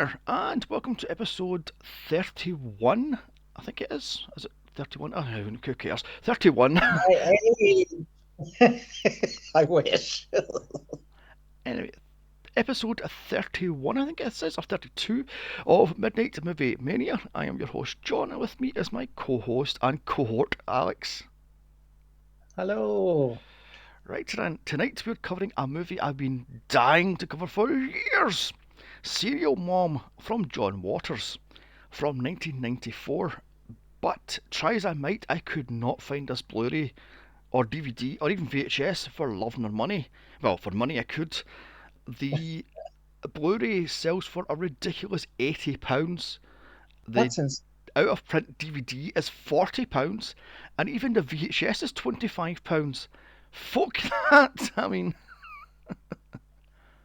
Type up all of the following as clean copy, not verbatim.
there, and welcome to episode 31. I think it is. Is it 31? Oh, who cares? 31. I, I wish. Anyway, episode 31, I think it says, or 32 of Midnight Movie Mania. I am your host, John, and with me is my co host and cohort, Alex. Hello. Right, tonight we're covering a movie I've been dying to cover for years. Serial Mom from John Waters from 1994. But try as I might, I could not find this Blu-ray or DVD or even VHS for love nor money. Well, for money I could. The Blu-ray sells for a ridiculous £80. The That's ins- out of print DVD is £40, and even the VHS is £25. Fuck that! I mean,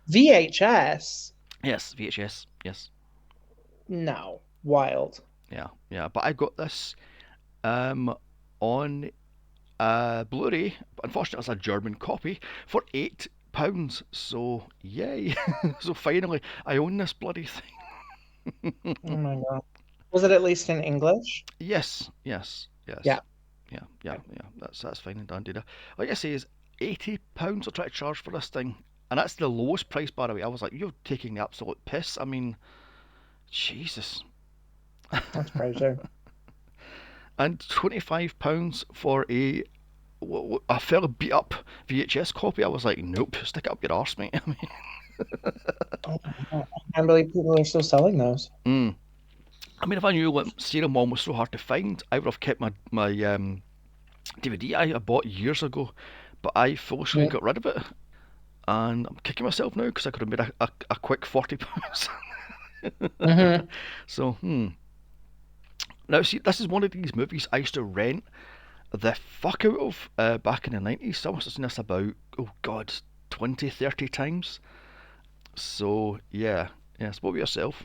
VHS. yes, VHS, yes, No. Wild. yeah, yeah. But I got this um on Blu-ray, but unfortunately it's a German copy for £8. So yay! So finally, I own this bloody thing. Oh my god. Was it at least in English? Yes, yes, yes, Yeah. yeah, yeah, yeah. That's fine and dandy. Like I say, is £80 I try to charge for this thing, and that's the lowest price, by the way. I was like, you're taking the absolute piss. I mean, Jesus. That's crazy. And £25 for a fairly beat up VHS copy. I was like, nope, stick it up your arse, mate. I Oh my god. I can't believe people are still selling those. mean, if I knew what Serial Mom was so hard to find, I would have kept my DVD I bought years ago, but I foolishly Yeah. got rid of it, and I'm kicking myself now because I could have made a quick £40. hmm So, now see, this is one of these movies I used to rent the fuck out of back in the 90s. So I must have seen this about, oh god, 20, 30 times. So, yeah. Yes, what about yourself?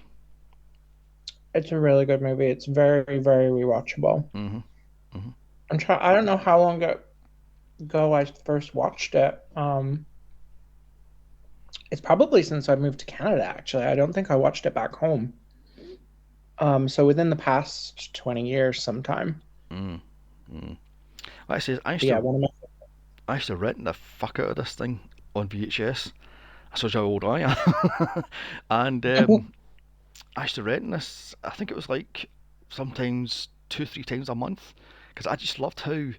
It's a really good movie. It's very, very rewatchable. hmm hmm I don't know how long ago I first watched it. It's probably since I moved to Canada, actually. I don't think I watched it back home. So within the past 20 years sometime. mm mm. Like I said, But yeah, one of I used to rent the fuck out of this thing on VHS. That's how old I am. And my I used to rent this. I think it was like sometimes two, three times a month, because I just loved how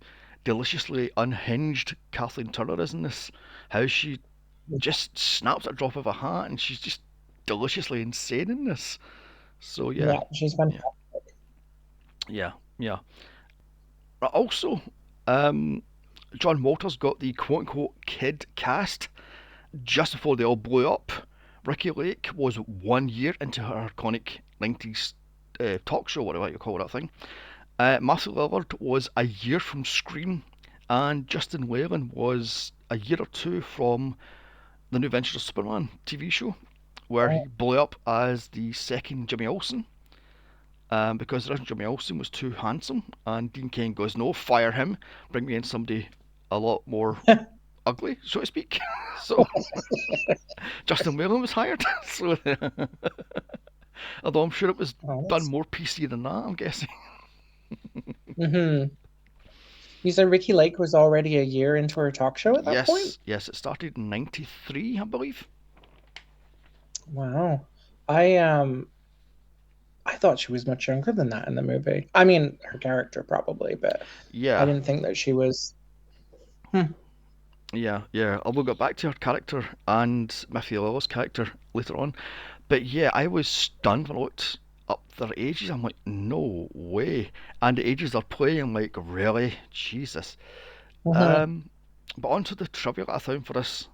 deliciously unhinged Kathleen Turner is in this. How she just snaps at a drop of a hat, and she's just deliciously insane in this. So yeah, Yeah, she's yeah, fantastic. yeah, yeah. But also, um, John Walters got the quote-unquote kid cast just before they all blew up. Ricky Lake was 1 year into her iconic 90s talk show, whatever you call that thing. Matthew Lillard was a year from Scream, and Justin Whalen was a year or two from The New Adventures of Superman TV show, where he Oh, blew up as the second Jimmy Olsen. Because the original Jimmy Olsen was too handsome, and Dean Cain goes, "No, fire him. Bring me in somebody a lot more ugly, so to speak." So Justin Whalen was hired. So, although I'm sure it was oh, done that's more PC than that, I'm guessing. hmm You said Ricky Lake was already a year into her talk show at that point? Yes, yes, it started in '93, I believe. Wow. I I thought she was much younger than that in the movie. I mean, her character probably, but I Yeah, didn't think that she was. Hmm. yeah, yeah. I'll get back to her character and Matthew Lillard's character later on. But yeah, I was stunned when I looked up their ages. I'm like, no way. And the ages they're playing, I'm like, really? Jesus. Mhm. Um, but onto the trivia that I found for this.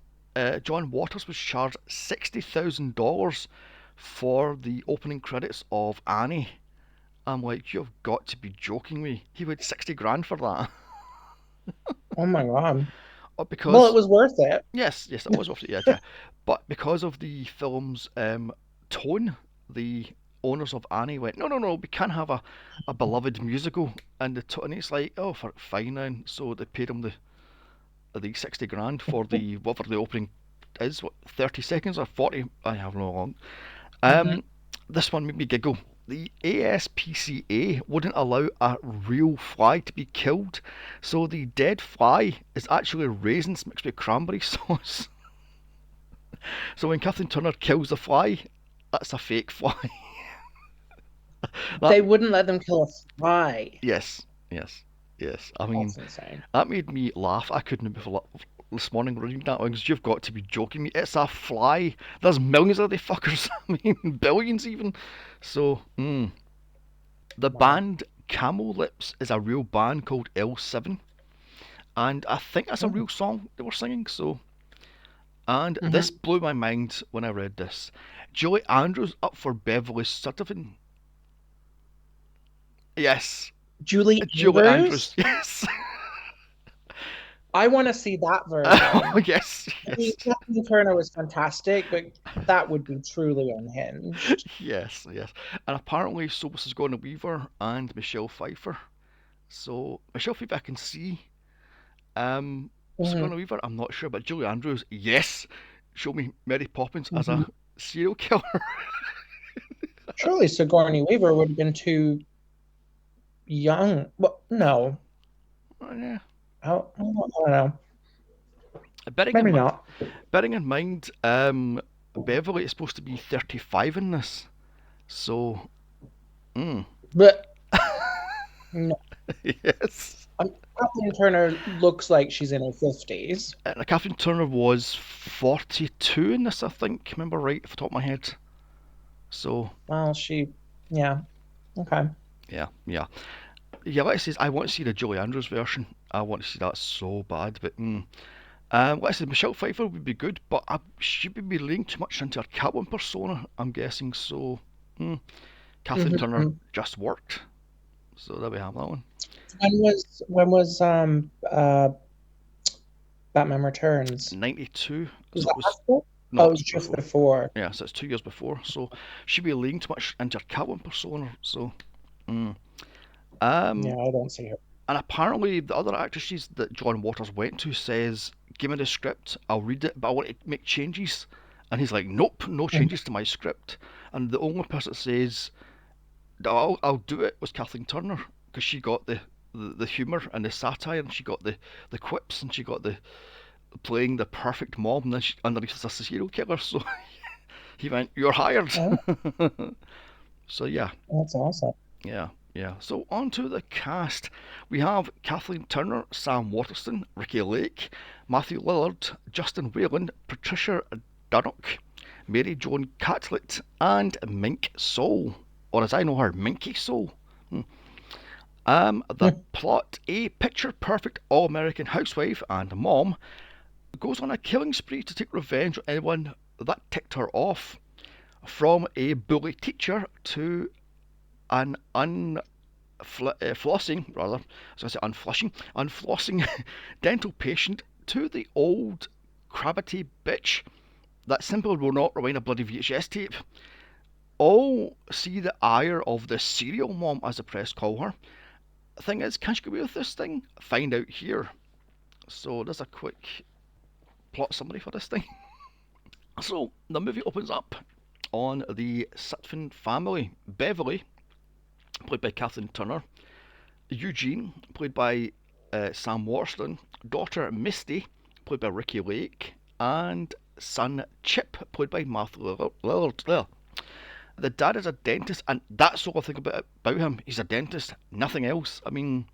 John Waters was charged $60,000 for the opening credits of Annie. I'm like, you've got to be joking me. He paid 60 grand for that. Oh my God. Well, it Because, was worth it. yes, yes, it was worth it, yeah, yeah. But because of the film's tone, the owners of Annie went, no, no, no, we can't have a beloved musical. And and it's like, oh, fine then. So they paid him the 60 grand for the whatever the opening is, what, 30 seconds or 40? I have no long. Mhm. Um, This one made me giggle. The ASPCA wouldn't allow a real fly to be killed, so the dead fly is actually raisins mixed with cranberry sauce. So when Kathleen Turner kills the fly, that's a fake fly. That They wouldn't let them kill a fly. yes, yes, yes. I mean, That's insane. that made me laugh. I couldn't before this morning reading that one because you've got to be joking me. It's a fly. There's millions of the fuckers. I mean, billions even. So, the Wow. band Camel Lips is a real band called L7, and I think that's a real song they were singing. So, and this Mm-hmm. blew my mind when I read this. Julie Andrews up for Beverly Sutherland. Yes, Julie Julie Andrews. Andrews? Yes. I want to see that Oh version. yes, I yes, mean, Kathleen Turner was fantastic, but that would be truly unhinged. yes, yes. And apparently, so was Sigourney Weaver and Michelle Pfeiffer. So Michelle Pfeiffer, I can see. Hmm. Sigourney Weaver, I'm not sure, but Julie Andrews, yes. Show me Mary Poppins as Hmm. a serial killer. Surely Sigourney Weaver would have been too young. Well, no. Yeah. I don't know. Bearing in Maybe mi- not. bearing in mind, Beverly is supposed to be 35 in this, so mm, But no. yes. Kathleen Turner looks like she's in her 50s. Catherine Turner was 42 in this, I think. Remember right off the top of my head. So Well, yeah, okay. yeah, yeah, yeah. Like I says, I want to see the Julie Andrews version. I want to see that so bad, but like I said, Michelle Pfeiffer would be good, but she would be laying too much into her Catwoman persona. I'm guessing so. Mm, Kathleen Turner Hmm. just worked, so there we have that one. When was Batman Returns? 92, Was so it that was after? no, Oh, it it was was just before. before. Yeah, so it's 2 years before. So she'd be laying too much into her Catwoman persona. So, mm. Yeah, um, I don't see her. and apparently the other actresses that John Waters went to says, "Give me the script, I'll read it, but I want to make changes." And he's like, "Nope, no Mhm. changes to my script." And the only person that says, "I'll do it," was Kathleen Turner because she got the humour and the satire, and she got the quips, and she got the playing the perfect mom, and then she underneath is a serial killer. So he went, "You're hired." Oh, So yeah, that's awesome. yeah, yeah. So on to the cast. We have Kathleen Turner, Sam Waterston, Ricky Lake, Matthew Lillard, Justin Whalen, Patricia Dunnock, Mary Joan Catlett, and Mink Soul, or as I know her, Minky Soul. The Hmm. plot: a picture-perfect all-American housewife and mom goes on a killing spree to take revenge on anyone that ticked her off. From a bully teacher to an flossing, rather, so I say unflushing, unflossing dental patient to the old crabbity bitch that simply will not rewind a bloody VHS tape. All see the ire of the serial mom, as the press call her. The thing is, can she get away with this thing? Find out here. So there's a quick plot summary for this thing. So the movie opens up on the Sutphin family. Beverly, played by Kathleen Turner, Eugene, played by Sam Waterston, daughter Misty, played by Ricky Lake, and son Chip, played by Matthew Lillard. The dad is a dentist, and that's all I think about him. He's a dentist, nothing else. I mean,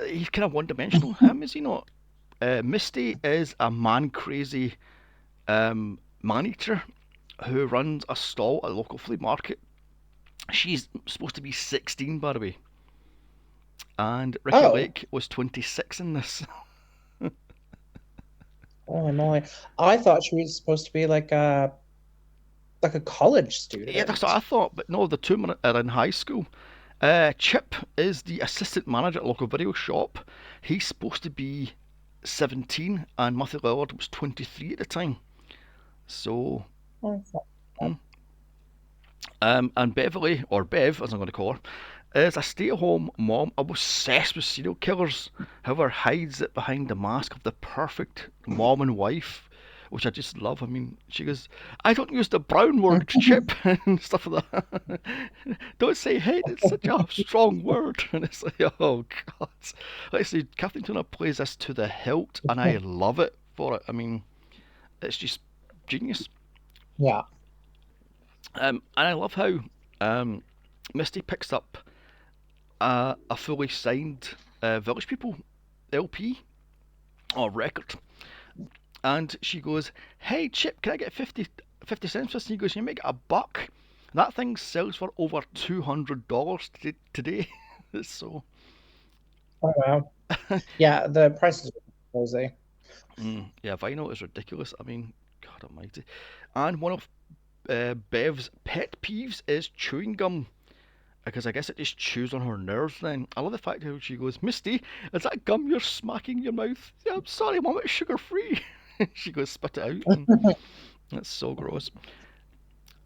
he's kind of one dimensional, him, is he not? Misty is a man crazy man eater who runs a stall at a local flea market. She's supposed to be 16, by the way. And Ricky Oh, Lake was 26 in this. oh my. I thought she was supposed to be like a college Yeah, that's what I student. thought, but no, the two are in high school. Chip is the assistant manager at a local video shop. He's supposed to be 17, and Matthew Lillard was 23 at the time. So, Oh, it's not bad. mm. And Beverly, or Bev, as I'm going to call her, is a stay-at-home mom obsessed with serial killers. However, hides it behind the mask of the perfect mom and wife which I just love. I mean, she goes, "I don't use the brown word, Chip," and stuff like that. Don't say hate; it's such a strong word. And it's like, oh God. Like I say, Kathleen Turner plays this to the hilt, and I love it for it. I mean, it's just genius. Yeah. And I love how um, Misty picks up a fully signed Village People LP or record, and she goes, "Hey Chip, can I get 50 cents for this?" And he goes, "You make it a buck." That thing sells for over $200 today. So, Oh wow. Yeah, the prices are crazy. yeah, vinyl is ridiculous. I mean, God Almighty. And one of Bev's pet peeves is chewing gum, because I guess it just chews on her nerves then. I love the fact how she goes, "Misty, is that gum you're smacking in your mouth?" "Yeah, I'm sorry, Mum, it's sugar free." She goes, "Spit it out." And that's so gross.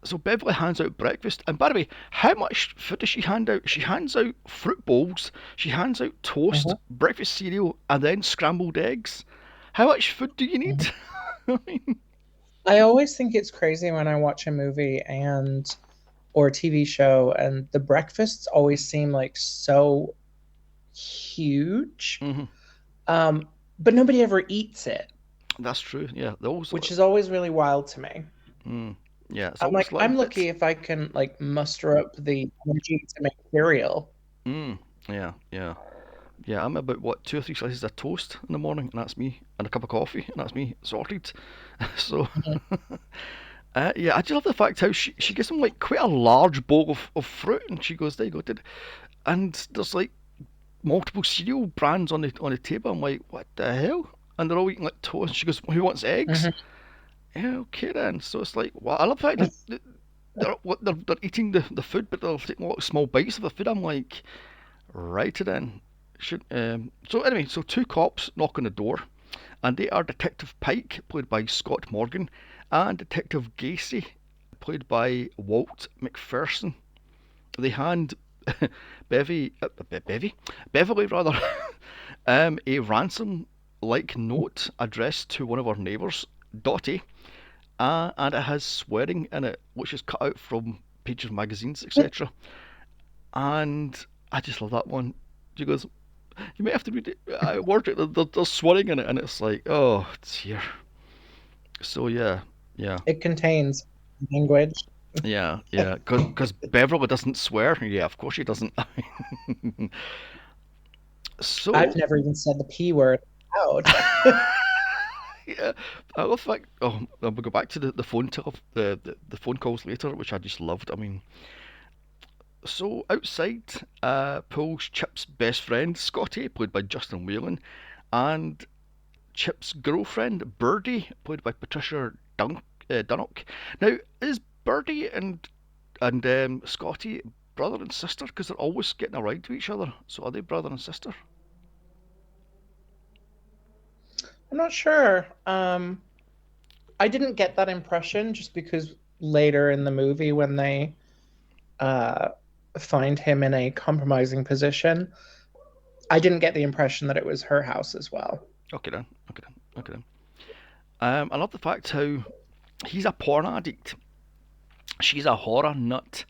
So Beverly hands out breakfast. And by the way, how much food does she hand out? She hands out fruit bowls, she hands out toast, Mhm, breakfast cereal, and then scrambled eggs. How much food do you mhm. need? I mean, I always think it's crazy when I watch a movie and or a TV show and the breakfasts always seem like so huge. mhm, Um, but nobody ever eats it, that's true. Yeah, they always, which is always really wild to me. mm, yeah, it's I'm always like, little I'm bits. lucky if I can like muster up the energy to make cereal. Mm, yeah, yeah. Yeah, I'm about what 2 or 3 slices of toast in the morning, and that's me, and a cup of coffee, and that's me sorted. So, Mhm, yeah, I just love the fact how she gives him like quite a large bowl of fruit, and she goes, "There you go, did," and there's like multiple cereal brands on the table. I'm like, what the hell? And they're all eating like toast. And she goes, "Who wants eggs?" mhm. Yeah, okay then. So it's like, wow, I love the fact that they're eating the food, but they're taking little small bites of the food. I'm like, right then. So anyway, so two cops knock on the door, and they are Detective Pike, played by Scott Morgan, and Detective Gacy, played by Walt McPherson. They hand Beverly rather, a ransom-like note addressed to one of our neighbours, Dottie, and it has swearing in it, which is cut out from pages of magazines, etc. And I just love that one. She goes, "You may have to read it. I word it. There's swearing in it," and it's like, oh dear. So yeah, yeah, It contains language. yeah. Because Beverly doesn't swear. Yeah, of course she doesn't. I've So never even said the P word out. yeah, I love that. Oh, we'll go back to the the phone calls later, which I just loved. I mean, so outside, pulls Chip's best friend Scotty, played by Justin Whalen, and Chip's girlfriend Birdie, played by Patricia Dunnock. Now, is Birdie and Scotty brother and sister? Because they're always getting around to each other. So are they brother and sister? I'm not sure. I didn't get that impression just because later in the movie when they uh, find him in a compromising position, I didn't get the impression that it was her house as well. Okay then. Okay then. Okay then. I love the fact how he's a porn addict. She's a horror nut,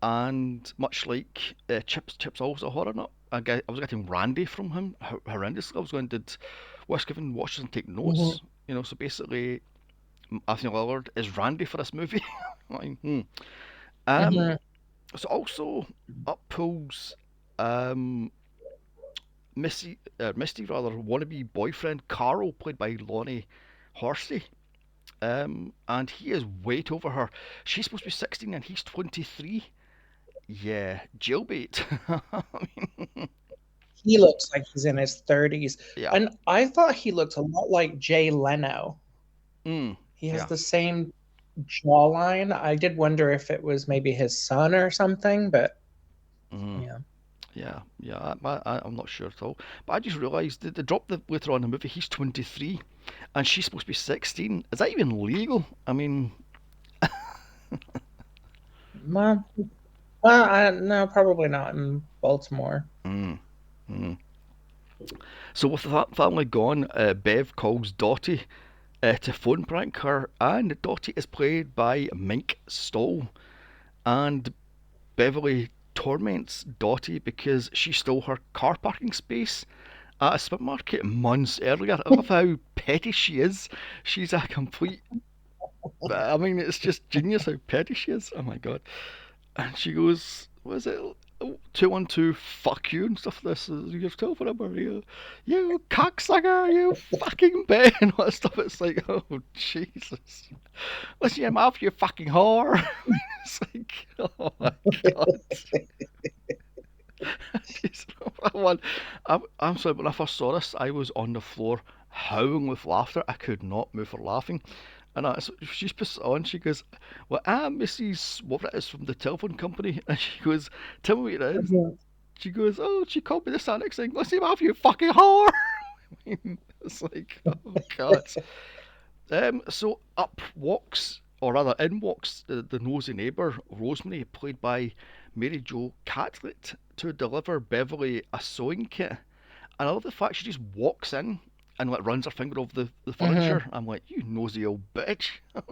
and much like Chip's also a horror nut. I was getting Randy from him horrendously. I was going, did Wes Given watch this and take Hmm. notes? You know, so basically, Anthony Lillard is Randy for this movie. Like, um, Hmm. so also up pulls um, Misty rather wannabe boyfriend Carl, played by Lonnie Horsey. And he is way over her. She's supposed to be 16 and he's 23. Yeah, jailbait. I mean, He looks like he's in his 30s. yeah. And I thought he looked a lot like Jay Leno. Mm, He has yeah. the same jawline. I did wonder if it was maybe his son or something, but Mm, yeah. yeah. I'm not sure at all. But I just realised that they dropped the later on in the movie. He's 23, and she's supposed to be 16. Is that even legal? I mean, Well, no, probably not in Baltimore. mm, mm. So with the family gone, Bev calls Dottie, to phone prank her, and Dottie is played by Mink Stoll, and Beverly torments Dottie because she stole her car parking space at a supermarket months earlier. I love how petty she is. She's a complete. I mean, it's just genius how petty she is. Oh my god. And she goes, "What is it? 212, fuck you," and stuff. This is your telephone number. You cocksucker, you fucking bitch, and all that stuff. It's like, oh, Jesus. Listen to your mouth, you fucking whore. It's like, oh my god. I'm sorry, when I first saw this, I was on the floor howling with laughter. I could not move for laughing. And so she puts it on. She goes, "Well, I'm Mrs. Whatever it is from the telephone company." And she goes, "Tell me what it is." Mhm. She goes, "Oh, she called me this Alex thing. Let's see off, you fucking whore." It's like, oh god. So up walks, or rather in walks, the nosy neighbour, Rosemary, played by Mary Jo Catlett, to deliver Beverly a sewing kit. And I love the fact she just walks in and like runs her finger over the Mhm. furniture. I'm like, you nosy old bitch. And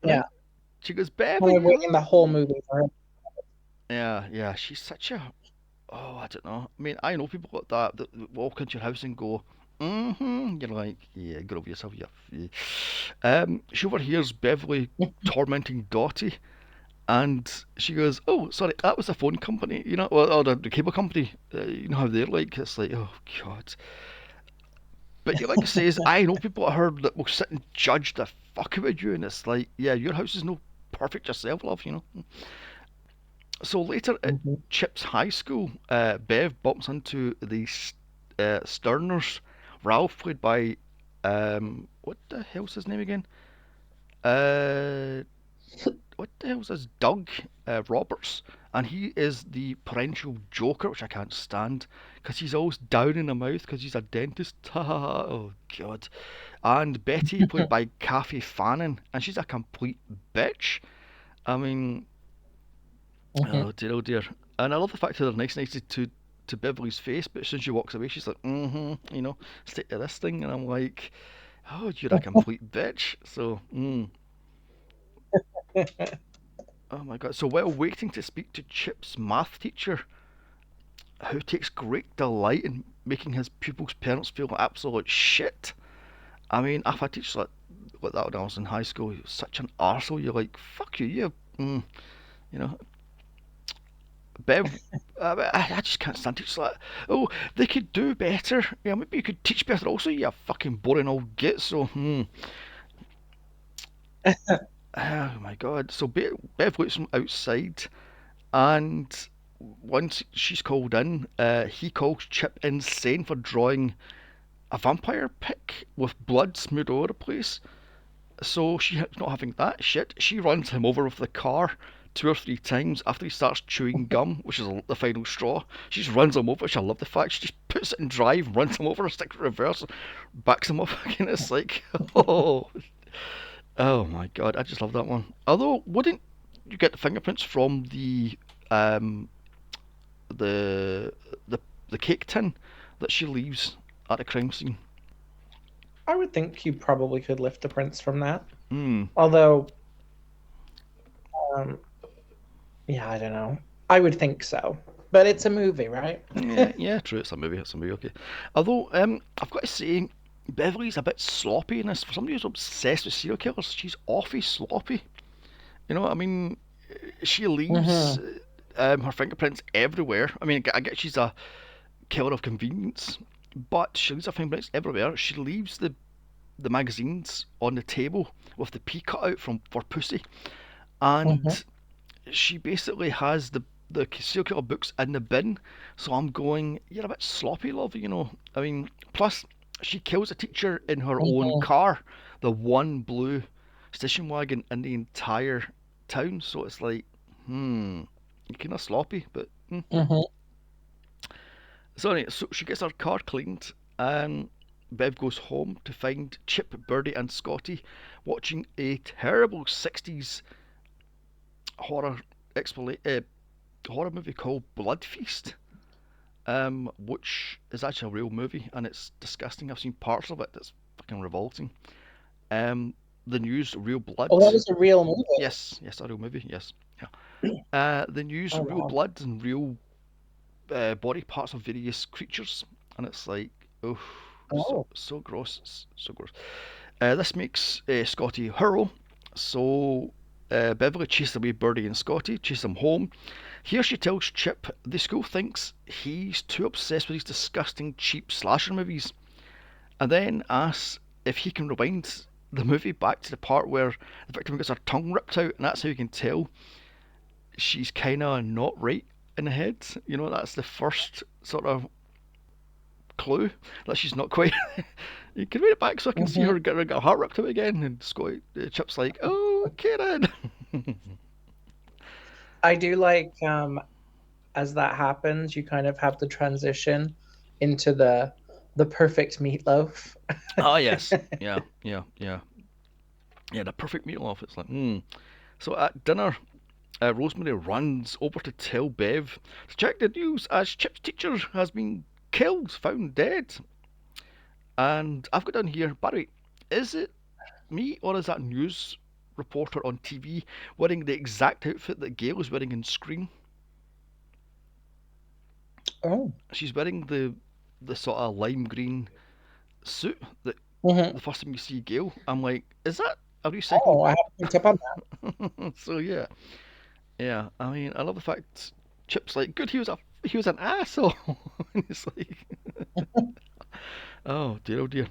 then Yeah. she goes, Beverly, We're waiting the whole you. movie for him. Yeah, yeah, she's such a. Oh, I don't know. I mean, I know people like that walk into your house and go, mm-hmm. You're like, yeah, get over yourself, you. She overhears Beverly tormenting Dottie, and she goes, "Oh, sorry, that was the phone company, you know, or the cable company. You know how they're like. It's like, oh god." But like I says, I know people at her that will sit and judge the fuck out of you, and it's like, yeah, your house is no perfect yourself, love, you know. So later at Mhm. Chip's high school, Bev bumps into the Sterners. Ralph, played by what the hell's his name again? Uh, what the hell's this? Doug Roberts, and he is the parental joker, which I can't stand because he's always down in the mouth because he's a dentist. Oh god. And Betty, played by Kathy Fannin, and she's a complete bitch. I mean, Mhm. oh dear, oh dear. And I love the fact that they're nice to Beverly's face, but as soon as she walks away, she's like, you know, stick to this thing, and I'm like, oh, you're a complete bitch. So, oh my god. So while waiting to speak to Chip's math teacher, who takes great delight in making his pupils' parents feel like absolute shit. I mean, I've had teachers like that when I was in high school. He was such an arsehole. You're like, fuck you, you know. Bev, I just can't stand teachers like, oh, they could do better. Yeah, maybe you could teach better also, you fucking boring old git. So, oh my god. So Bev looks from outside, and once she's called in, he calls Chip insane for drawing a vampire pick with blood smeared all over the place. So she's not having that shit. She runs him over with the car 2 or 3 times after he starts chewing gum, which is the final straw. She just runs him over, which I love the fact. She just puts it in drive, runs him over, sticks it in reverse, backs him up again. It's like, oh, oh my god, I just love that one. Although, wouldn't you get the fingerprints from um, the the the cake tin that she leaves at the crime scene? I would think you probably could lift the prints from that. Hmm. Although, um, yeah, I don't know. I would think so. But it's a movie, right? Yeah, yeah, true. It's a movie. It's a movie. Okay. Although, I've got to say, Beverly's a bit sloppy in this. For somebody who's obsessed with serial killers, she's awfully sloppy. You know, I mean, she leaves Hmm. her fingerprints everywhere. I mean, I get she's a killer of convenience, but she leaves her fingerprints everywhere. She leaves the magazines on the table with the P cut out from for pussy, Hmm. and she basically has the serial killer books in the bin. So I'm going, you're a bit sloppy, love. You know, I mean, plus she kills a teacher in her own Hmm. car, the one blue station wagon in the entire town. So it's like, you're kind of sloppy, but. Hmm. Sorry, so she gets her car cleaned, and Bev goes home to find Chip, Birdie, and Scotty watching a terrible 60s horror horror movie called Blood Feast, which is actually a real movie, and it's disgusting. I've seen parts of it. That's fucking revolting. Um, the news, Real Blood. Oh, that was a real movie. Yes, yes, a real movie. Yes, yeah. The news, Oh real wow. blood and real body parts of various creatures, and it's like, oh, so Oh. so gross, so gross. This makes Scotty hurl. So Beverly chases away Birdie and Scotty, chases them home. Here she tells Chip the school thinks he's too obsessed with these disgusting, cheap slasher movies, and then asks if he can rewind the movie back to the part where the victim gets her tongue ripped out, and that's how you can tell she's kind of not right in the head. You know, that's the first sort of clue that she's not quite. You can read it back so I can see Hmm. her get her heart ripped out again. And Scotty, Chip's like, "Oh, Karen." I do like as that happens, you kind of have the transition into the perfect meatloaf. Ah, yes, yeah, yeah, yeah, yeah. The perfect meatloaf. It's like, hmm. So at dinner, Rosemary runs over to tell Bev to check the news as Chip's teacher has been killed, found dead. And I've got down here, Barry, is it me or is that news reporter on TV wearing the exact outfit that Gail is wearing in Scream? Oh. She's wearing the sort of lime green suit that Hmm. the first time you see Gail. I'm like, is that a recycled? Oh, I haven't picked up on So yeah, yeah. I mean, I love the fact Chip's like, good. He was an asshole. And it's like, oh dear, oh dear.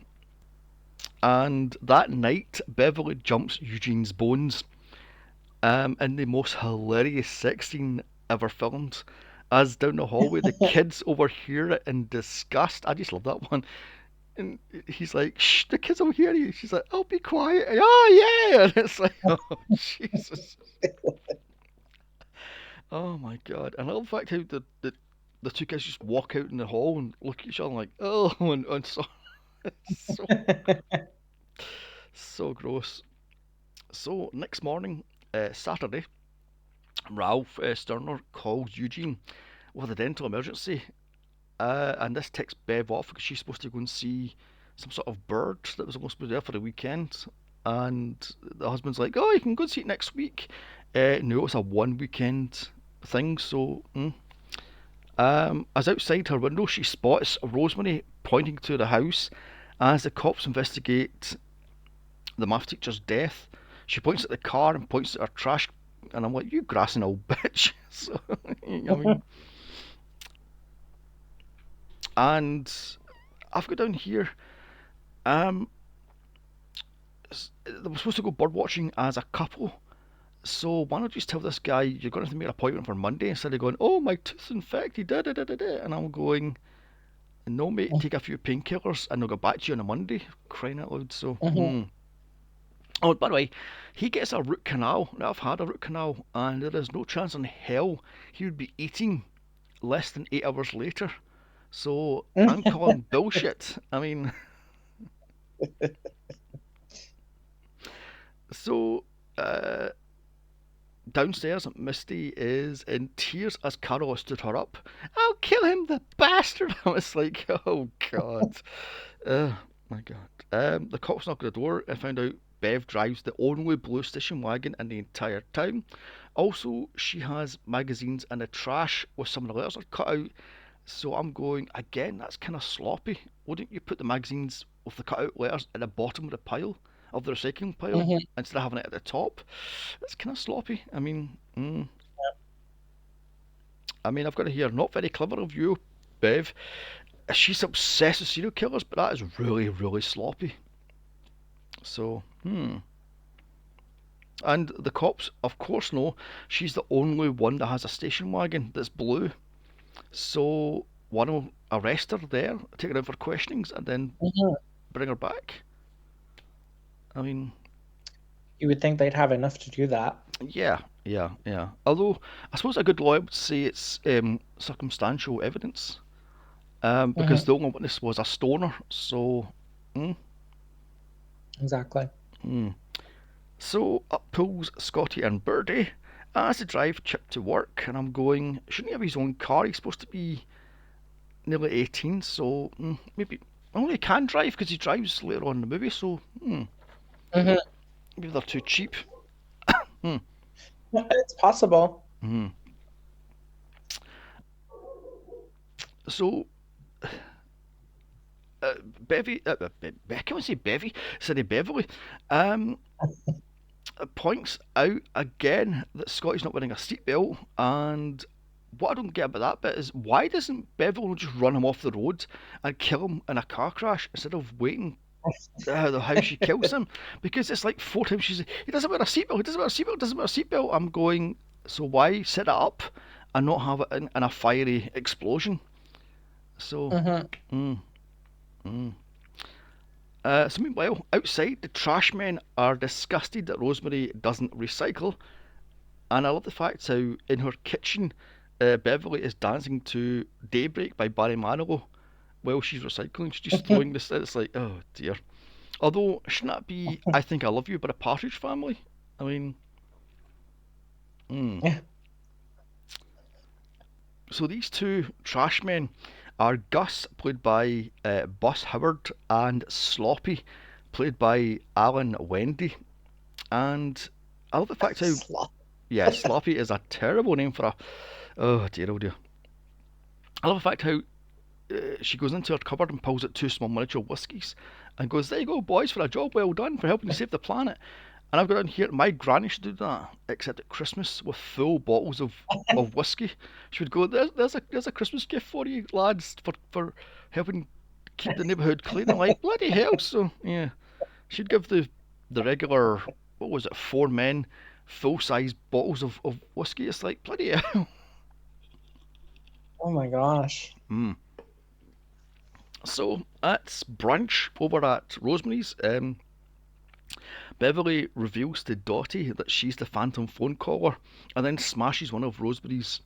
And that night, Beverly jumps Eugene's bones in the most hilarious sex scene ever filmed. As down the hallway, the kids overhear it in disgust. I just love that one. And he's like, "Shh, the kids will hear you." She's like, "I'll be quiet." And, oh yeah, and it's like, oh Jesus, oh my God. And I love the fact how the two kids just walk out in the hall and look at each other like, oh, and so so that. so gross. So next morning, Saturday, Ralph Sterner calls Eugene with a dental emergency. And this takes Bev off because she's supposed to go and see some sort of bird that was supposed to be there for the weekend. And the husband's like, "Oh, you can go and see it next week." No, it's a one weekend thing. So, as outside her window, she spots Rosemary pointing to the house as the cops investigate the math teacher's death. She points at the car and points at her trash, and I'm like, "You grassing old bitch." So, I mean, and I've got down here. Um, they were supposed to go bird watching as a couple. So why not just tell this guy you're going to have to make an appointment for Monday instead of going, oh, my tooth's infected, da da da da da. And I'm going, no, mate, take a few painkillers and they'll get back to you on a Monday. Crying out loud. So, Hmm. Oh, by the way, he gets a root canal. Now, I've had a root canal, and there is no chance in hell he would be eating less than 8 hours later. So I'm calling bullshit. I mean, so uh, downstairs, Misty is in tears as Carol has stood her up. I'll kill him, the bastard! I was like, oh god. Oh my god. The cops knocked at the door and found out Bev drives the only blue station wagon in the entire town. Also, she has magazines in the trash with some of the letters are cut out. So I'm going, again, that's kind of sloppy. Wouldn't you put the magazines with the cut out letters at the bottom of the pile, of the recycling pile, Hmm. instead of having it at the top? That's kind of sloppy. I mean, I've got to hear, not very clever of you, Bev. She's obsessed with serial killers, but that is really, really sloppy. So, And the cops, of course, know she's the only one that has a station wagon that's blue. So, one will arrest her there, take her in for questionings, and then Hmm. bring her back. I mean, You would think they'd have enough to do that. yeah, yeah, yeah. Although, I suppose a good lawyer would say it's circumstantial evidence, because Hmm. the only witness was a stoner. So, mm, Exactly. mm. So up pulls Scotty and Birdie as they drive Chip to work, and I'm going, shouldn't he have his own car? He's supposed to be nearly 18, so maybe. Only he can drive because he drives later on in the movie. So Hmm. maybe they're too cheap. Hmm. It's possible. Hmm. So Bevy, I can't say Bevy, sorry Beverly, um, points out again that Scotty's not wearing a seatbelt, and what I don't get about that bit is why doesn't Beverly just run him off the road and kill him in a car crash instead of waiting how she kills him? Because it's like four times she's he doesn't wear a seatbelt, he doesn't wear a seatbelt, he doesn't wear a seatbelt. I'm going, so why set it up and not have it in a fiery explosion? So, Hmm. mm, mm. So meanwhile, outside, the trash men are disgusted that Rosemary doesn't recycle, and I love the fact how in her kitchen, Beverly is dancing to "Daybreak" by Barry Manilow while she's recycling. She's just throwing this. It's like, oh dear. Although, shouldn't that be "I Think I Love You" by the Partridge Family? I mean, mm. Yeah. So these two trash men are Gus, played by Bus Howard, and Sloppy, played by Alan Wendy. And I love the fact how, Slop. yeah, Sloppy is a terrible name for a. Oh dear, oh dear. I love the fact how she goes into her cupboard and pulls out two small miniature whiskies and goes, "There you go, boys, for a job well done for helping to save the planet." And I've got down here, my granny should do that, except at Christmas with full bottles of whiskey. She would go, there's a Christmas gift for you, lads, for helping keep the neighbourhood clean. I'm like, bloody hell, so, yeah. She'd give the regular, what was it, four men, full size bottles of whiskey. It's like, bloody hell. Oh my gosh. Mm. So, it's brunch over at Rosemary's. Beverly reveals to Dottie that she's the phantom phone caller and then smashes one of Rosemary's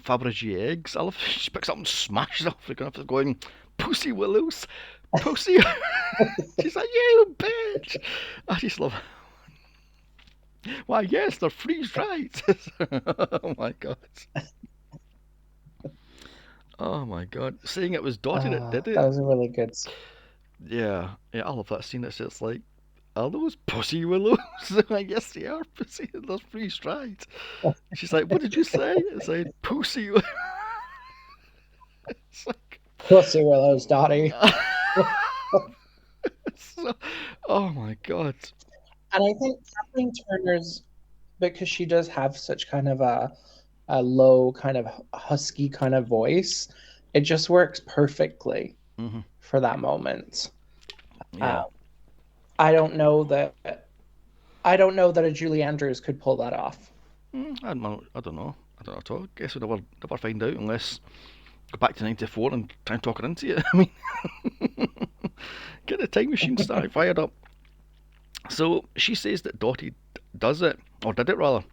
Fabergé eggs. I love she picks up and smashes off the ground going, "Pussy Willows, pussy." She's like, "You bitch." I just love it. Why, yes, they're freeze dried. Oh my god. Oh my god. Saying it was Dottie that did That it. was a really good. Yeah, yeah, I love that scene. It's just like, are those pussy willows? I guess they are pussy. They're freeze dried. She's like, what did you say? It's like, pussy. It's like, Pussy Willows, Dottie. so, oh my god. And I think Kathleen Turner's, because she does have such kind of a low, kind of husky kind of voice, it just works perfectly Hmm. for that moment. Uh, Yeah. I don't know that I don't know that a Julie Andrews could pull that off. I don't know. I don't know. I don't know at all. Guess we'll never find out unless go back to '94 and try and talk her into it. I mean, get the time machine started fired up. So she says that Dottie does it, or did it rather,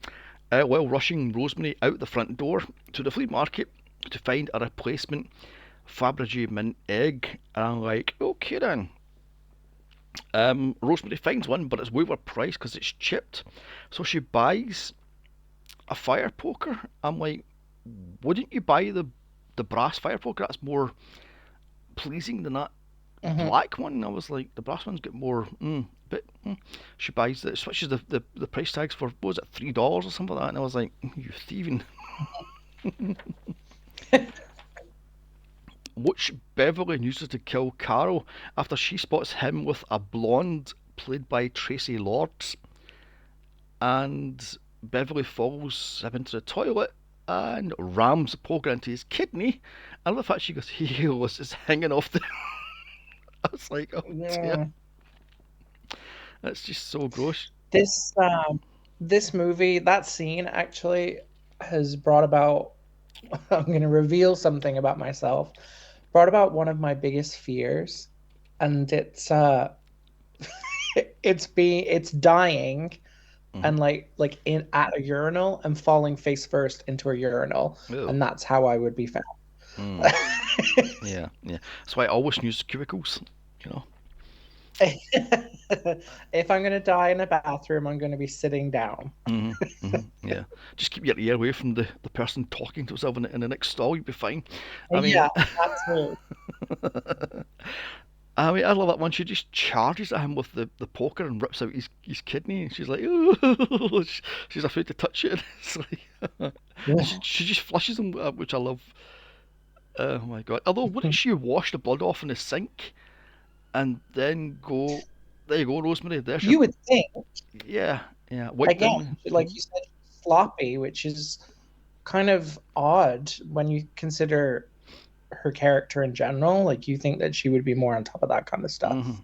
while rushing Rosemary out the front door to the flea market to find a replacement Fabergé mint egg. And I'm like, okay then. Rosemary finds one, but it's way overpriced because it's chipped. So she buys a fire poker. I'm like, wouldn't you buy the brass fire poker? That's more pleasing than that Hmm. black one. I was like, the brass one's got more. But she buys it, switches the price tags for what was it, $3 or something like that, and I was like, you thieving. Which Beverly uses to kill Carol after she spots him with a blonde played by Tracy Lords, and Beverly follows him into the toilet and rams the poker into his kidney. I love the fact she goes, he was just hanging off the. I was like, oh dear, Yeah. that's just so gross. This this movie, that scene actually has brought about. I'm going to reveal something about myself. Brought about one of my biggest fears, and it's dying Hmm. and like in at a urinal and falling face first into a urinal, Oh. and that's how I would be found. Mm. Yeah, yeah. That's why I always use cubicles, you know. If I'm gonna die in a bathroom, I'm gonna be sitting down. Yeah. Just keep your ear away from the person talking to himself in the next stall, you'll be fine. I mean, Yeah, that's me. I mean, I love that one. She just charges at him with the poker and rips out his kidney. And she's like, "Ooh." She's afraid to touch it. It's like, and Yeah. she just flushes him, which I love. Oh my god! Although, wouldn't she wash the blood off in the sink and then go, "There you go, Rosemary. There's your You would think, yeah, yeah, wipe again, down." like you said, sloppy, which is kind of odd when you consider her character in general. Like you think that she would be more on top of that kind of stuff.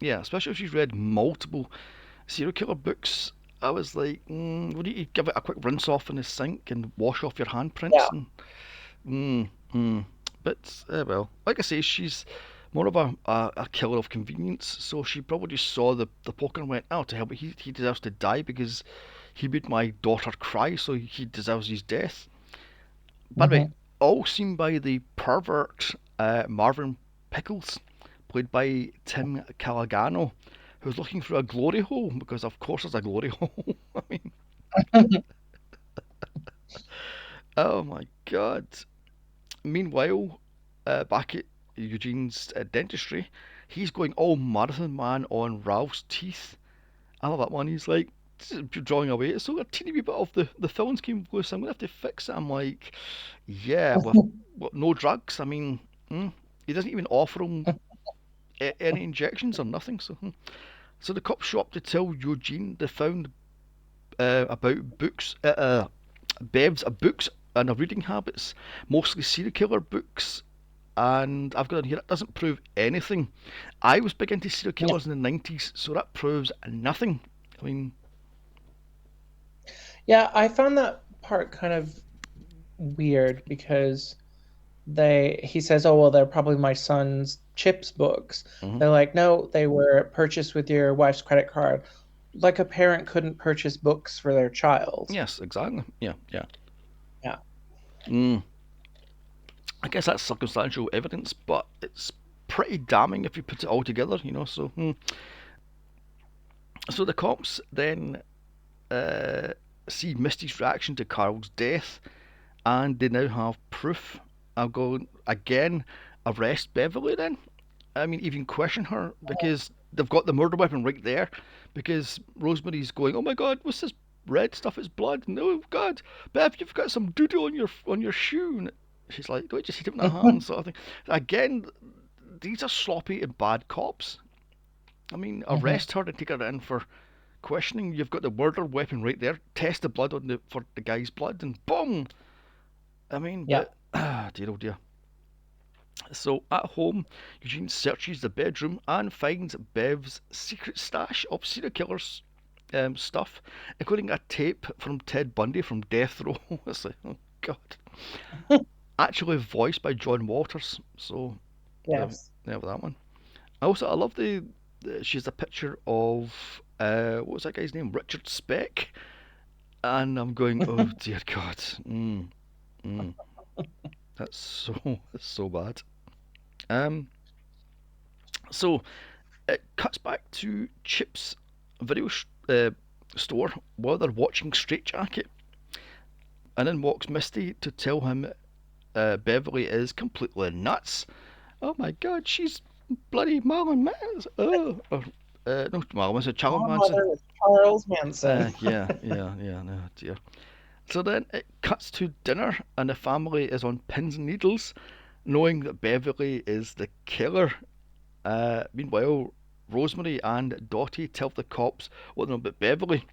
Yeah, especially if she's read multiple serial killer books. I was like, wouldn't you give it a quick rinse off in the sink and wash off your Yeah. handprints? And mm, mm. But well, like I say, she's more of a killer of convenience. So she probably just saw the poker and went, "Oh, to hell, but he deserves to die because he made my daughter cry, so he deserves his death." By the way, Hmm. all seen by the pervert Marvin Pickles, played by Tim Calagano, who's looking through a glory hole because, of course, there's a glory hole. I mean, oh my god. Meanwhile, back at Eugene's dentistry, he's going all marathon man on Ralph's teeth. I love that one. He's like drawing away. It's so a teeny wee bit of the fillings came loose. I'm gonna have to fix it. I'm like, yeah, with what, no drugs. I mean, he doesn't even offer him any injections or nothing. So the cops show up to tell Eugene they found about books, Bev's books and her reading habits, mostly serial killer books. And I've got in here, it doesn't prove anything. I was big into serial Yeah. killers in the 90s, so that proves nothing. I mean, Yeah, I found that part kind of weird because he says, "Oh, well, they're probably my son's Chips books." mhm. They're like, "No, they were purchased with your wife's credit card." Like a parent couldn't purchase books for their child. Yes, exactly. Yeah, yeah. Yeah. Mm. I guess that's circumstantial evidence, but it's pretty damning if you put it all together. So the cops then uh, see Misty's reaction to Carl's death, and they now have proof. I'll go again, arrest Beverly then. I mean, even question her because they've got the murder weapon right there. Because Rosemary's going, "Oh my God, what's this red stuff? It's blood." No, God, Bev, you've got some doodle on your shoe. And she's like, "Don't just hit it in the hand," sort of thing. Again, these are sloppy and bad cops. I mean, Hmm. arrest her and take her in for questioning. You've got the murder weapon right there. Test the blood for the guy's blood, and boom. I mean, Yeah. but dear oh dear. So at home, Eugene searches the bedroom and finds Bev's secret stash of serial killers stuff, including a tape from Ted Bundy from Death Row. It's like, oh God. Actually voiced by John Waters. So there, Yes. there with that one. Also, I love she's a picture of what was that guy's name? Richard Speck. And I'm going, oh dear God. Mm, that's so that's so bad. Um, so it cuts back to Chip's video store while they're watching Straight Jacket, and in walks Misty to tell him Beverly is completely nuts. Oh my God, she's bloody Marilyn Manson. Oh, no, Marilyn Manson, Charles Manson. Godmother with Charles Manson. Yeah, no dear. So then it cuts to dinner, and the family is on pins and needles, knowing that Beverly is the killer. Meanwhile, Rosemary and Dottie tell the cops what they know about Beverly.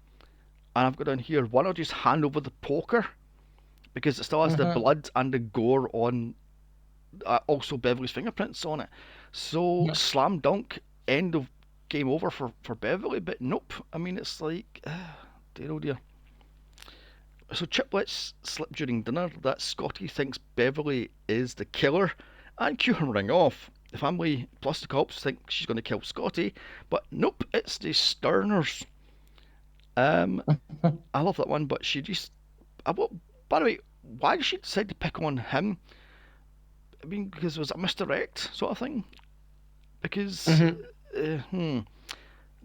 And I've got down here, one will just hand over the poker because it still has the Hmm. blood and the gore on, also Beverly's fingerprints on it. So, slam dunk, end of game over for Beverly, but nope. I mean, it's like, dear oh dear. So Chip lets slip during dinner that Scotty thinks Beverly is the killer and cue him ring off. The family plus the cops think she's going to kill Scotty, but nope, it's the Sterners. Um, I love that one, but she just. By the way, why did she decide to pick on him? I mean, because it was a misdirect sort of thing. Because Hmm. uh, hmm,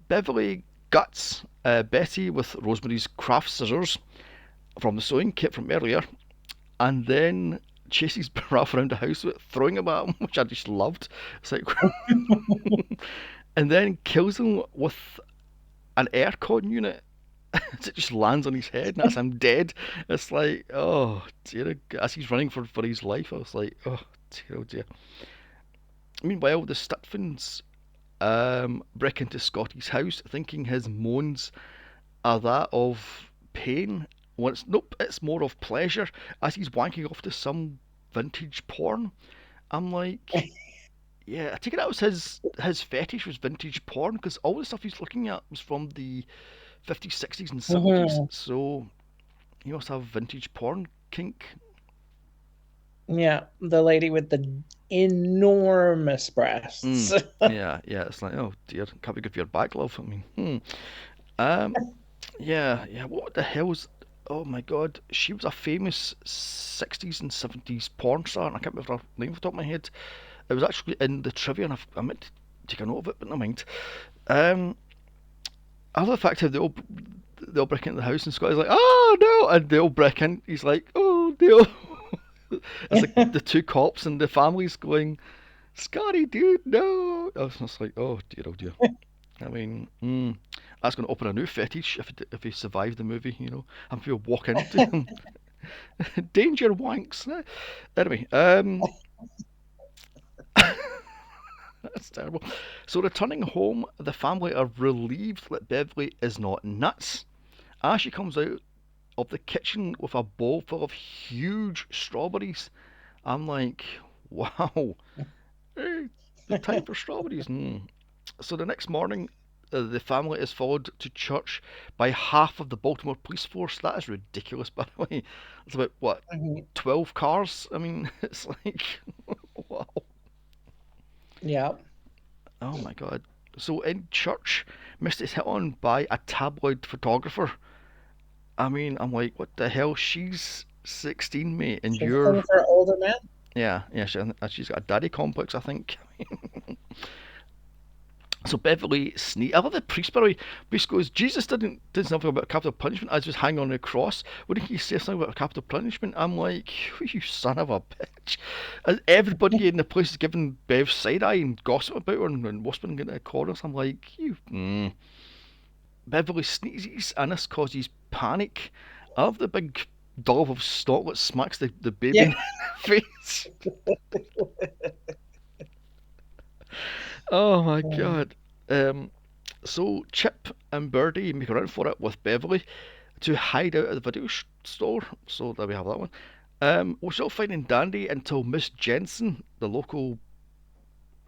Beverly guts Betty with Rosemary's craft scissors from the sewing kit from earlier, and then chases Ralph around the house with it, throwing him at him, which I just loved. It's like, and then kills him with an aircon unit. It just lands on his head, and that's him dead. It's like, oh dear, as he's running for his life, I was like, oh dear, oh dear. Meanwhile, the Stutfins break into Scotty's house, thinking his moans are that of pain. Well, nope, it's more of pleasure, as he's wanking off to some vintage porn. I'm like, yeah, I take it that was his fetish was vintage porn, because all the stuff he's looking at was from the 50s, 60s, and 70s. Mhm. So he must have vintage porn kink. Yeah, the lady with the enormous breasts. Mm. Yeah, yeah. It's like, oh dear, can't be good for your back, love. I mean, um, yeah, yeah. What the hell's? Oh my God, she was a famous 60s and 70s porn star, and I can't remember her name off the top of my head. It was actually in the trivia, and I meant to take a note of it, but never mind. Um, I love the fact how they all break into the house, and Scotty's like, oh no, and they all break in. He's like, oh no. It's like the two cops and the families going, Scotty, dude, no. I was just like, oh dear, oh dear. I mean, that's going to open a new fetish if he survived the movie, and people walk into him. Danger wanks. Anyway, that's terrible. So returning home, the family are relieved that Beverly is not nuts. As she comes out of the kitchen with a bowl full of huge strawberries, I'm like, wow, hey, the time for strawberries. So the next morning, the family is followed to church by half of the Baltimore police force. That is ridiculous, by the way. It's about, what, Mhm. 12 cars? I mean, it's like, wow. Yeah. Oh my God. So in church, Misty's hit on by a tabloid photographer. I mean, I'm like, what the hell? She's 16, mate, and She's you're. in for older men. Yeah, yeah, she's got a daddy complex, I think. So Beverly sneak. I love the priest, by the way. Priest goes, Jesus did something about capital punishment as he was hanging on the cross. Wouldn't he say something about capital punishment? I'm like, you son of a bitch. And everybody in the place is giving Bev side eye and gossip about her and whispering into the corners. I'm like, you. Beverly sneezes and this causes panic. I love the big dollop of snot that smacks the baby Yeah. in the face. Oh my Mm. God. Um, so Chip and Birdie make a run for it with Beverly to hide out at the video store. So there we have that one. We're still finding Dandy until Miss Jensen, the local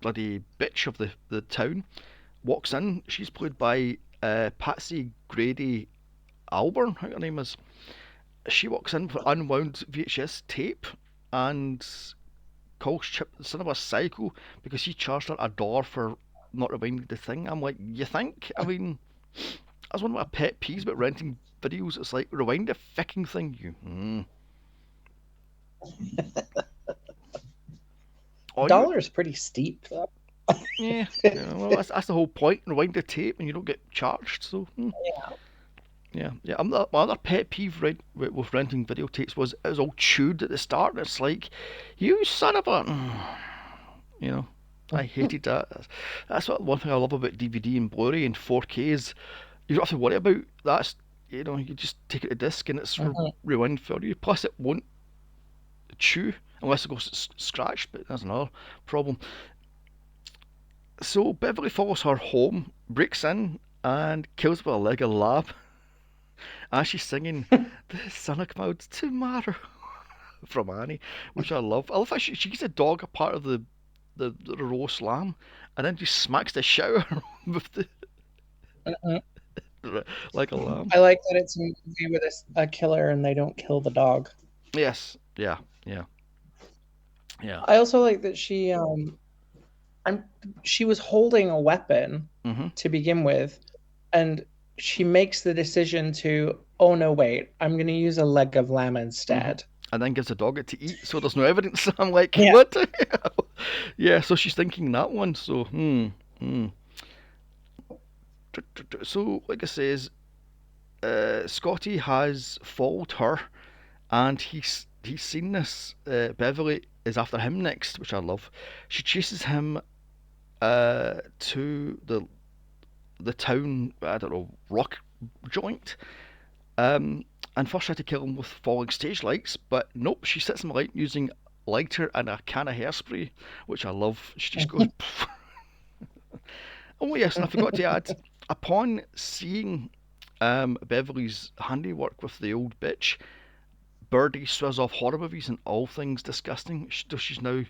bloody bitch of the town, walks in. She's played by Patsy Grady Alburn, I think her name is. She walks in with unwound VHS tape and calls Chip the son of a psycho because he charged her $1 for not rewinding the thing. I'm like, you think? I mean, that's one of my pet peeves about renting videos. It's like, rewind the fucking thing, you. Or you. Dollar is pretty steep, though. Yeah, yeah, well, that's the whole point. Rewind the tape and you don't get charged, so. Yeah. Yeah, yeah. My other pet peeve with renting videotapes was it was all chewed at the start, and it's like, you son of a. You know, I hated that. That's what one thing I love about DVD and Blu-ray and 4K is you don't have to worry about that. You just take it to disc and it's Mhm. rewind for you. Plus, it won't chew unless it goes scratched, but that's another problem. So Beverly follows her home, breaks in, and kills with a leg of lamb as she's singing "The Sun of Clouds Tomorrow" from Annie, which I love. I love how she gives the dog a part of the roast lamb, and then just smacks the shower with the Mhm. like a lamb. I like that it's a movie with a killer and they don't kill the dog. Yes, yeah, yeah, yeah. I also like that I'm she was holding a weapon Mhm, to begin with, and she makes the decision to, oh no, wait, I'm gonna use a leg of lamb mhm. instead. And then gives the dog it to eat, so there's no evidence. I'm like, Yeah. what the hell? Yeah, so she's thinking that one. So, hmm. So, like I says, Scotty has followed her, and he's seen this. Beverly is after him next, which I love. She chases him to the town, I don't know, rock joint. And first tried to kill him with falling stage lights, but nope, she sets him alight using lighter and a can of hairspray, which I love. She just goes. Oh yes, and I forgot to add, upon seeing Beverly's handiwork with the old bitch, Birdie swears off horror movies and all things disgusting. She's now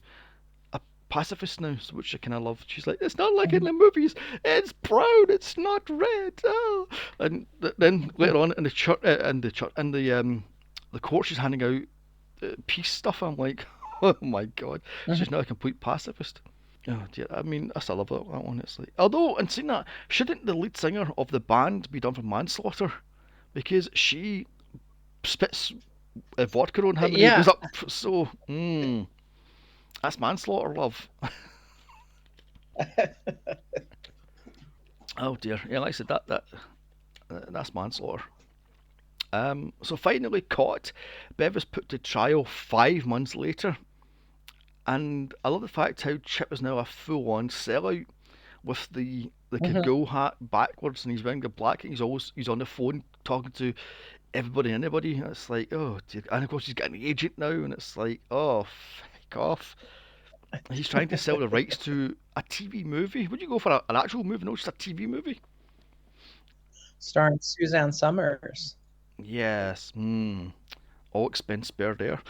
a pacifist now, which I kind of love. She's like, it's not like in the movies. It's brown. It's not red. Oh. And then later on in the church, the court, she's handing out peace stuff. I'm like, oh my god, she's now a complete pacifist. Oh dear, I mean, I still love that one. It's like, although, in saying that, shouldn't the lead singer of the band be done for manslaughter? Because she spits vodka on him and he goes Yeah. up. So, that's manslaughter, love. Oh dear, yeah, like I said, that's manslaughter. So finally caught, Bev is put to trial 5 months later, and I love the fact how Chip is now a full-on sellout with the Mhm. Kagul hat backwards, and he's wearing the black. He's on the phone talking to everybody and anybody. And it's like, oh dear. And of course he's got an agent now, and it's like, oh, fuck off. He's trying to sell the rights to a TV movie. Would you go for an actual movie, not just a TV movie? Starring Suzanne Summers. Yes. All expense spared there.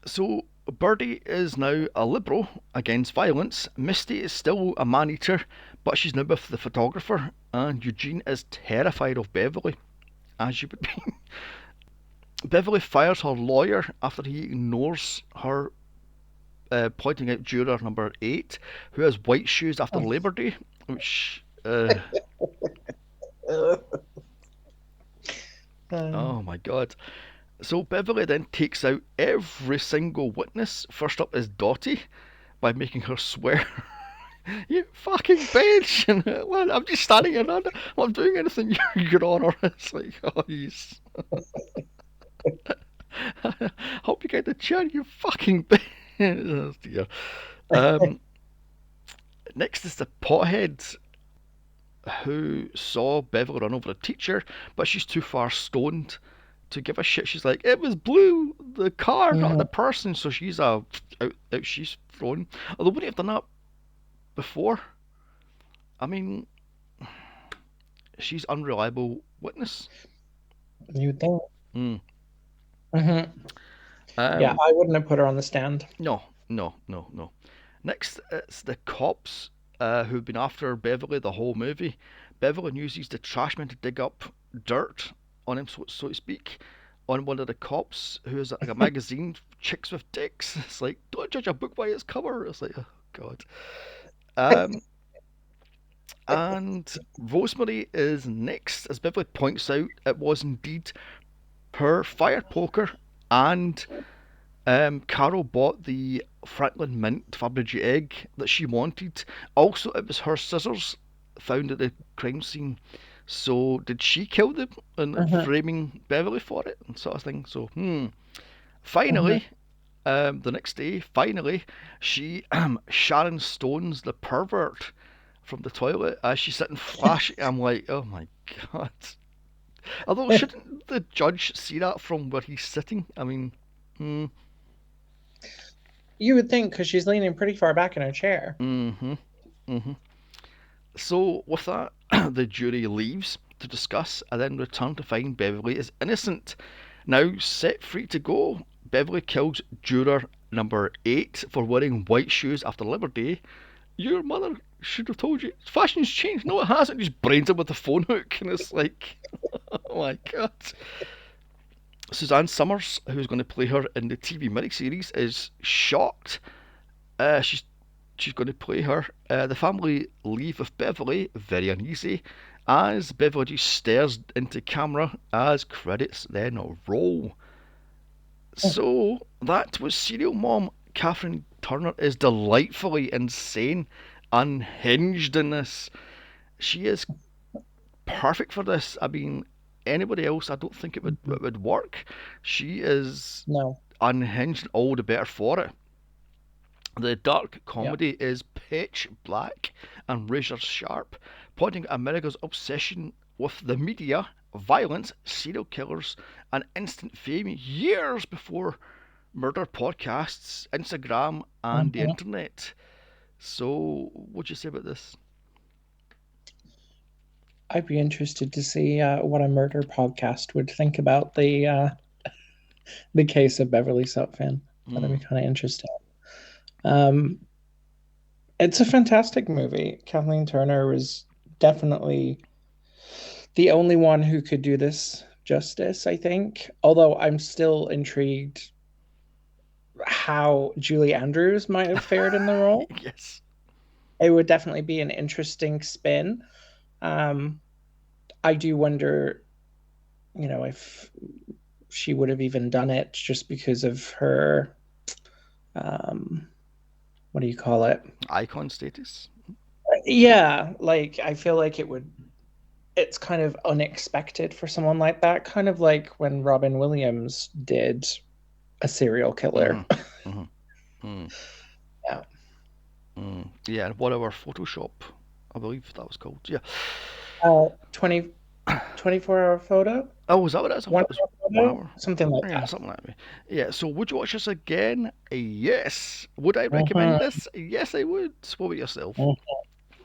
So Birdie is now a liberal against violence. Misty is still a man eater, but she's now with the photographer, and Eugene is terrified of Beverly, as you would be. Beverly fires her lawyer after he ignores her, pointing out juror number 8, who has white shoes after Labor Day, which. Um, Oh my god. So Beverly then takes out every single witness. First up is Dottie by making her swear. You fucking bitch! And well, I'm just standing here. I'm not doing anything, Your Honour. It's like, oh, yes. Hope you get the chair, you fucking bitch. Oh, dear. Um, Next is the pothead who saw Beverly run over a teacher, but she's too far stoned to give a shit. She's like, it was blue, the car, not the mhm. person. So she's out she's thrown. Although wouldn't have done that before. I mean, she's unreliable witness. You think? Mm. Hmm. Yeah, Um, I wouldn't have put her on the stand. no, no, no, no. Next, it's the cops who've been after Beverly the whole movie. Beverly uses the trashman to dig up dirt on him, so to speak, on one of the cops who is like a magazine, Chicks with Dicks. It's like, don't judge a book by its cover. It's like, oh, God. Um, and Rosemary is next. As Beverly points out, it was indeed her fire poker, and Carol bought the Franklin Mint Fabergé egg that she wanted. Also, it was her scissors found at the crime scene. So, did she kill them and Hmm. framing Beverly for it and sort of thing? So, Hmm. finally, the next day, finally, she Sharon Stones the pervert from the toilet as she's sitting flashing. I'm like, oh my god. Although, shouldn't the judge see that from where he's sitting? I mean, hmm. You would think because she's leaning pretty far back in her chair. Mm-hmm. Mm-hmm. So with that, the jury leaves to discuss and then return to find Beverly is innocent. Now set free to go, Beverly kills juror number 8 for wearing white shoes after Labor Day. Your mother should have told you. Fashion's changed. No, it hasn't. Just brains him with a phone hook, and it's like, oh my god. Suzanne Summers, who's going to play her in the TV miniseries, is shocked. She's going to play her. The family leave with Beverly, very uneasy, as Beverly just stares into camera as credits then roll. So that was Serial Mom. Catherine Turner is delightfully insane, unhinged in this. She is perfect for this. I mean, anybody else, I don't think it would work. She is No. unhinged and all the better for it. The dark Yeah. comedy is pitch black and razor sharp, pointing at America's obsession with the media, violence, serial killers, and instant fame years before murder podcasts, Instagram, and the Mhm. internet. So, what'd you say about this? I'd be interested to see what a murder podcast would think about the case of Beverly Sutphin. That'd be Mm, kind of interesting. Um, it's a fantastic movie. Kathleen Turner was definitely the only one who could do this justice, I think. Although I'm still intrigued how Julie Andrews might have fared in the role. yes. It would definitely be an interesting spin. Um, I do wonder, if she would have even done it just because of her, um, what do you call it? Icon status. Yeah, like I feel like it's kind of unexpected for someone like that, kind of like when Robin Williams did a serial killer. Mm-hmm. Mm-hmm. Mm, Yeah. yeah, whatever. Photoshop, I believe that was called. Yeah. 20 24-hour photo? Oh, was that what it is? I thought One it was hour 1 hour. photo? Something like Yeah, that. something like that. Yeah, so would you watch this again? Yes. Would I recommend Mhm, this? Yes, I would. What about yourself? mhm.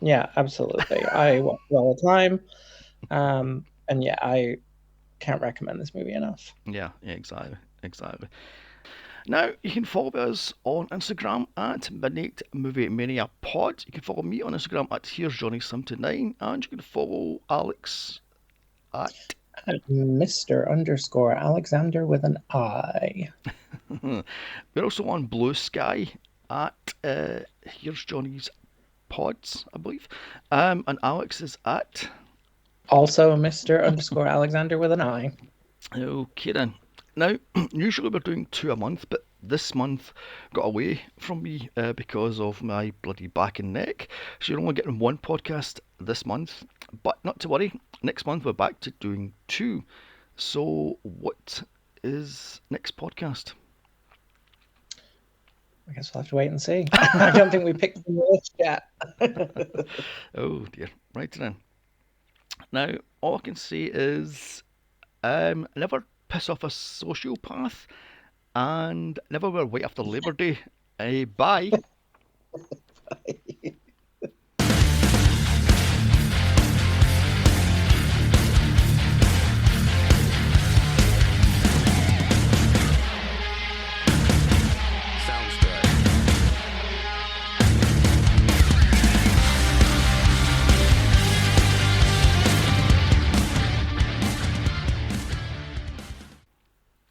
Yeah, absolutely. I watch it all the time. And yeah, I can't recommend this movie enough. Yeah, yeah, exactly. Exactly. Now, you can follow us on Instagram at Midnight Movie Mania Pod. You can follow me on Instagram at Here's Johnny Some29, and you can follow Alex at Mr. underscore Alexander with an I. we're also on Blue Sky at Here's Johnny's Pods, I believe. And Alex is at Also Mr. underscore Alexander with an I. okay then. Now, usually we're doing two a month, but this month got away from me because of my bloody back and neck. So you're only getting one podcast this month, but not to worry. Next month we're back to doing two. So what is next podcast? I guess we'll have to wait and see. I don't think we picked the list yet. Oh dear. Right then. Now, all I can say is never piss off a sociopath and never wear white after Labour Day. Bye.